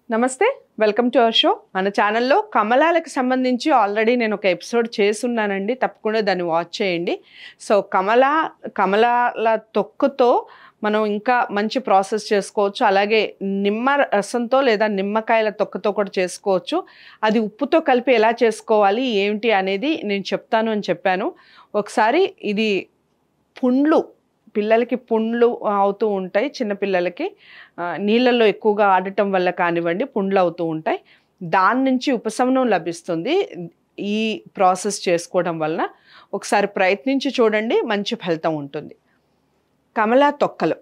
నమస్తే welcome to our show మన ఛానల్లో కమలాలకు సంబంధించి ఆల్రెడీ నేను ఒక ఎపిసోడ్ చేస్తున్నానండి తప్పకుండా దాన్ని వాచ్ చేయండి సో కమలాల తొక్కుతో మనం ఇంకా మంచి ప్రాసెస్ చేసుకోవచ్చు అలాగే నిమ్మ రసంతో లేదా నిమ్మకాయల తొక్కతో కూడా చేసుకోవచ్చు అది ఉప్పుతో కలిపి ఎలా చేసుకోవాలి ఏమిటి అనేది నేను చెప్తాను అని చెప్పాను ఒకసారి ఇది పుండ్లు పిల్లలకి పుండ్లు అవుతూ ఉంటాయి చిన్నపిల్లలకి నీళ్ళల్లో ఎక్కువగా ఆడటం వల్ల కానివ్వండి పుండ్లు అవుతూ ఉంటాయి దాని నుంచి ఉపశమనం లభిస్తుంది ఈ ప్రాసెస్ చేసుకోవడం వలన ఒకసారి ప్రయత్నించి చూడండి మంచి ఫలితం ఉంటుంది కమలా తొక్కలు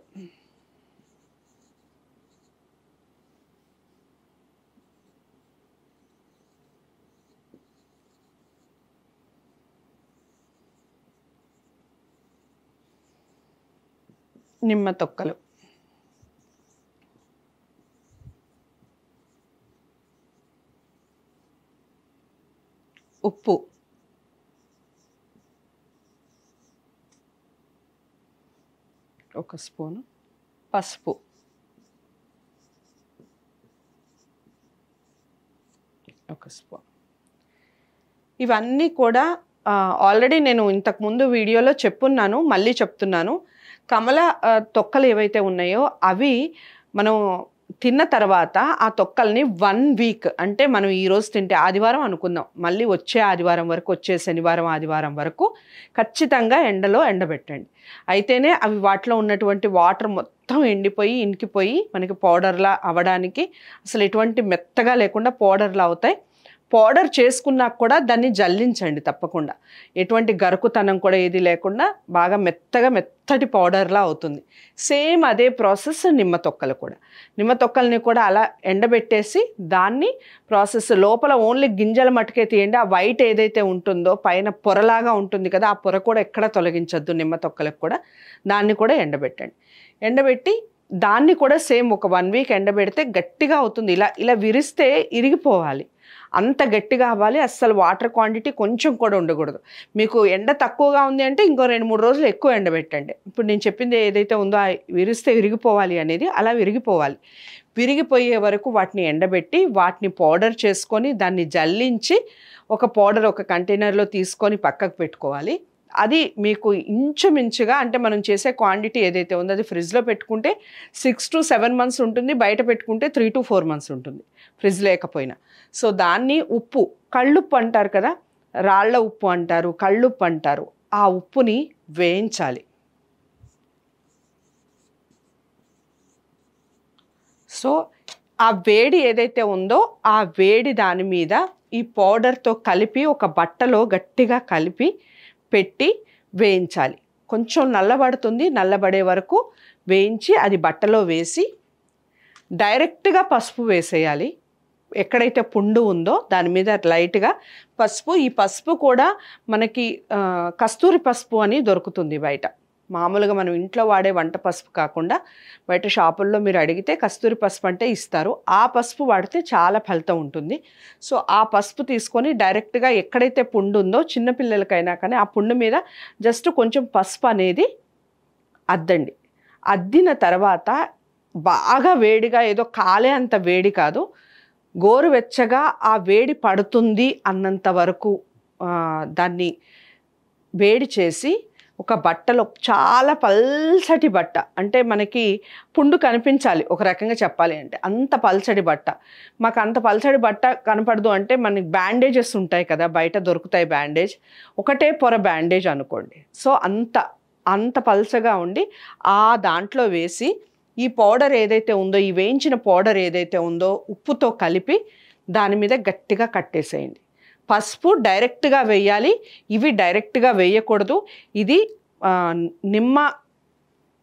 నిమ్మ తొక్కలు ఉప్పు ఒక స్పూను పసుపు ఒక స్పూన్ ఇవన్నీ కూడా ఆల్రెడీ నేను ఇంతకుముందు వీడియోలో చెప్పున్నాను మళ్ళీ చెప్తున్నాను కమల తొక్కలు ఏవైతే ఉన్నాయో అవి మనం తిన్న తర్వాత ఆ తొక్కల్ని 1 వీక్ అంటే మనం ఈరోజు తింటే ఆదివారం అనుకుందాం మళ్ళీ వచ్చే ఆదివారం వరకు వచ్చే శనివారం ఆదివారం వరకు ఖచ్చితంగా ఎండలో ఎండబెట్టండి అయితేనే అవి వాటిలో ఉన్నటువంటి వాటర్ మొత్తం ఎండిపోయి ఇంకిపోయి మనకి పౌడర్లా అవ్వడానికి అసలు ఎటువంటి మెత్తగా లేకుండా పౌడర్లా అవుతాయి పౌడర్ చేసుకున్నాక కూడా దాన్ని జల్లించండి తప్పకుండా ఎటువంటి గరుకుతనం కూడా ఏది లేకుండా బాగా మెత్తటి పౌడర్లా అవుతుంది సేమ్ అదే ప్రాసెస్ నిమ్మ తొక్కలు కూడా నిమ్మ తొక్కల్ని కూడా అలా ఎండబెట్టేసి దాన్ని ప్రాసెస్ లోపల ఓన్లీ గింజల మట్టుకే తీయండి ఆ వైట్ ఏదైతే ఉంటుందో పైన పొరలాగా ఉంటుంది కదా ఆ పొర కూడా ఎక్కడ తొలగించద్దు నిమ్మ తొక్కలకు కూడా దాన్ని కూడా ఎండబెట్టండి ఎండబెట్టి దాన్ని కూడా సేమ్ ఒక 1 వీక్ ఎండబెడితే గట్టిగా అవుతుంది ఇలా విరిస్తే ఇరిగిపోవాలి అంత గట్టిగా అవ్వాలి అస్సలు వాటర్ క్వాంటిటీ కొంచెం కూడా ఉండకూడదు మీకు ఎండ తక్కువగా ఉంది అంటే ఇంకో 2-3 రోజులు ఎక్కువ ఎండబెట్టండి ఇప్పుడు నేను చెప్పింది ఏదైతే ఉందో విరిస్తే విరిగిపోవాలి అనేది అలా విరిగిపోవాలి విరిగిపోయే వరకు వాటిని ఎండబెట్టి వాటిని పౌడర్ చేసుకొని దాన్ని జల్లించి ఒక పౌడర్ ఒక కంటైనర్లో తీసుకొని పక్కకు పెట్టుకోవాలి అది మీకు ఇంచుమించుగా అంటే మనం చేసే క్వాంటిటీ ఏదైతే ఉందో అది ఫ్రిడ్జ్లో పెట్టుకుంటే 6 to 7 months ఉంటుంది బయట పెట్టుకుంటే 3 to 4 months ఉంటుంది ఫ్రిడ్జ్ లేకపోయినా సో దాన్ని ఉప్పు కళ్ళుప్పు అంటారు కదా రాళ్ల ఉప్పు అంటారు కళ్ళుప్పు అంటారు ఆ ఉప్పుని వేయించాలి సో ఆ వేడి ఏదైతే ఉందో ఆ వేడి దాని మీద ఈ పౌడర్తో కలిపి ఒక బట్టలో గట్టిగా కలిపి పెట్టి వేయించాలి కొంచెం నల్లబడుతుంది నల్లబడే వరకు వేయించి అది బట్టలో వేసి డైరెక్ట్గా పసుపు వేసేయాలి ఎక్కడైతే పుండు ఉందో దాని మీద లైట్గా పసుపు ఈ పసుపు కూడా మనకి కస్తూరి పసుపు అని దొరుకుతుంది బయట మామూలుగా మనం ఇంట్లో వాడే వంట పసుపు కాకుండా బయట షాపుల్లో మీరు అడిగితే కస్తూరి పసుపు అంటే ఇస్తారు ఆ పసుపు వాడితే చాలా ఫలితం ఉంటుంది సో ఆ పసుపు తీసుకొని డైరెక్ట్గా ఎక్కడైతే పుండు ఉందో చిన్నపిల్లలకైనా కానీ ఆ పుండు మీద జస్ట్ కొంచెం పసుపు అనేది అద్దండి అద్దిన తర్వాత బాగా వేడిగా ఏదో కాలే అంత వేడి కాదు గోరువెచ్చగా ఆ వేడి పడుతుంది అన్నంత వరకు దాన్ని వేడి చేసి ఒక బట్టలో చాలా పల్చటి బట్ట అంటే మనకి పుండు కనిపించాలి ఒక రకంగా చెప్పాలి అంటే అంత పల్చటి బట్ట మాకు అంత పల్చటి బట్ట కనపడదు అంటే మనకి బ్యాండేజెస్ ఉంటాయి కదా బయట దొరుకుతాయి బ్యాండేజ్ ఒకటే పొర బ్యాండేజ్ అనుకోండి సో అంత పల్చగా ఉండి ఆ దాంట్లో వేసి ఈ పౌడర్ ఏదైతే ఉందో ఈ వేయించిన పౌడర్ ఏదైతే ఉందో ఉప్పుతో కలిపి దాని మీద గట్టిగా కట్టేసేయండి పసుపు డైరెక్ట్గా వేయాలి ఇవి డైరెక్ట్గా వేయకూడదు ఇది నిమ్మ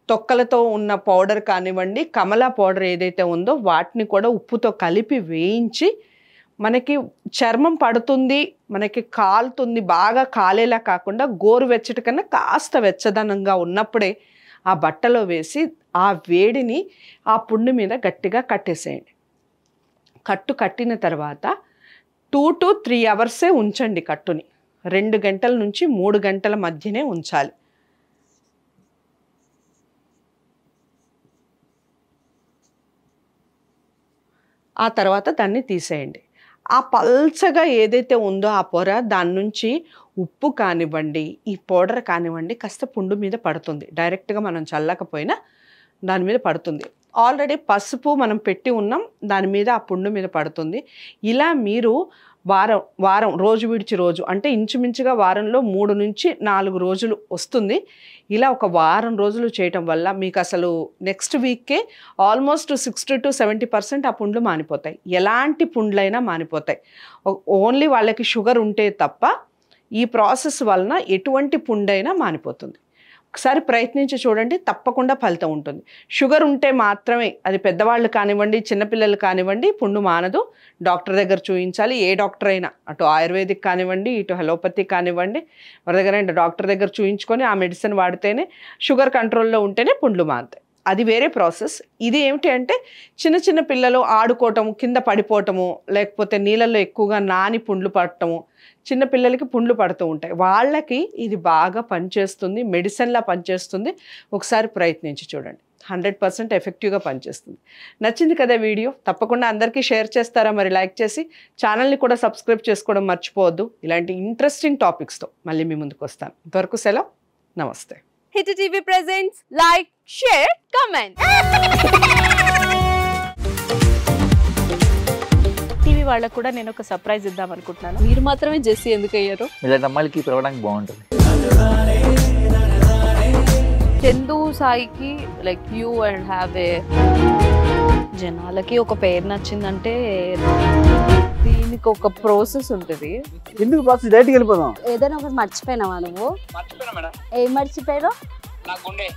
తొక్కలతో ఉన్న పౌడర్ కానివ్వండి కమలా పౌడర్ ఏదైతే ఉందో వాటిని కూడా ఉప్పుతో కలిపి వేయించి మనకి చర్మం పడుతుంది మనకి కాలుతుంది బాగా కాలేలా కాకుండా గోరువెచ్చటి కన్నా కాస్త వెచ్చదనంగా ఉన్నప్పుడే ఆ బట్టలో వేసి ఆ వేడిని ఆ పుండు మీద గట్టిగా కట్టేసేయండి కట్టిన తర్వాత 2 to 3 hours ఉంచండి కట్టుని 2 గంటల నుంచి 3 గంటల మధ్యనే ఉంచాలి ఆ తర్వాత దాన్ని తీసేయండి. ఆ పల్చగా ఏదైతే ఉందో ఆ పొర దాని నుంచి ఉప్పు కానివ్వండి, ఈ పౌడర్ కానివ్వండి కాస్త పుండు మీద పడుతుంది. డైరెక్ట్గా మనం చల్లకపోయినా దాని మీద పడుతుంది. ఆల్రెడీ పసుపు మనం పెట్టి ఉన్నాం, దాని మీద ఆ పుండు మీద పడుతుంది. ఇలా మీరు వారం రోజు విడిచి రోజు అంటే ఇంచుమించుగా వారంలో 3 నుంచి 4 రోజులు వస్తుంది. ఇలా ఒక వారం రోజులు చేయటం వల్ల మీకు అసలు నెక్స్ట్ వీక్కే ఆల్మోస్ట్ 60 to 70% ఆ పుండ్లు మానిపోతాయి. ఎలాంటి పుండ్లైనా మానిపోతాయి. ఓన్లీ వాళ్ళకి షుగర్ ఉంటే తప్ప ఈ ప్రాసెస్ వలన ఎటువంటి పుండైనా మానిపోతుంది. ఒకసారి ప్రయత్నించి చూడండి, తప్పకుండా ఫలితం ఉంటుంది. షుగర్ ఉంటే మాత్రమే, అది పెద్దవాళ్ళు కానివ్వండి, చిన్నపిల్లలు కానివ్వండి, పుండు మానదు. డాక్టర్ దగ్గర చూపించాలి. ఏ డాక్టర్ అయినా, అటు ఆయుర్వేదిక్ కానివ్వండి, ఇటు హెలోపతి కానివ్వండి, ఎవరి దగ్గర డాక్టర్ దగ్గర చూపించుకొని ఆ మెడిసిన్ వాడితేనే, షుగర్ కంట్రోల్లో ఉంటేనే పుండ్లు మానుతాయి. అది వేరే ప్రాసెస్. ఇది ఏమిటి అంటే చిన్న చిన్న పిల్లలు ఆడుకోవటము, కింద పడిపోవటము, లేకపోతే నీళ్ళల్లో ఎక్కువగా నాని పుండ్లు పడటము, చిన్న పిల్లలకి పుండ్లు పడుతూ ఉంటాయి. వాళ్ళకి ఇది బాగా పనిచేస్తుంది, మెడిసిన్లా పనిచేస్తుంది. ఒకసారి ప్రయత్నించి చూడండి, 100% ఎఫెక్టివ్గా పనిచేస్తుంది. నచ్చింది కదా వీడియో? తప్పకుండా అందరికీ షేర్ చేస్తారా? మరి లైక్ చేసి ఛానల్ని కూడా సబ్స్క్రైబ్ చేసుకోవడం మర్చిపోవద్దు. ఇలాంటి ఇంట్రెస్టింగ్ టాపిక్స్తో మళ్ళీ మీ ముందుకు వస్తాను. ఇంతవరకు సెలవు, నమస్తే. Hit TV presents like, share, comment. TV వాళ్ళకు కూడా నేను ఒక సర్ప్రైజ్ ఇద్దాం అనుకుంటున్నాను. మీరు మాత్రమే జెస్సీ ఎందుకు అయ్యారు? ఇలాంటి అమ్మాయిలకి పిలవడానికి బాగుంటుంది. చందు సాయికి like you and have a, జనాలకి ఒక పేరు నచ్చిందంటే దీనికి ఒక ప్రాసెస్ ఉంటుంది. ఎందుకు ప్రాసెస్ డైరెక్ట్‌గా వెళ్ళిపోదాం. ఏదైనా ఒకటి మర్చిపోయినావా నువ్వు? మర్చిపోయినా మేడం. ఏం మర్చిపోయావు? నా గుండె.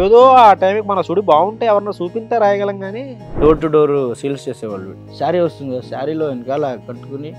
ఏదో ఆ టైంకి మన సుడి బాగుంటే ఎవరన్నా చూపిస్తే రాయగలం కానీ డోర్ టు డోర్ సేల్స్ చేసేవాళ్ళు. శారీ వస్తుంది, శారీలో వెనకాల కట్టుకుని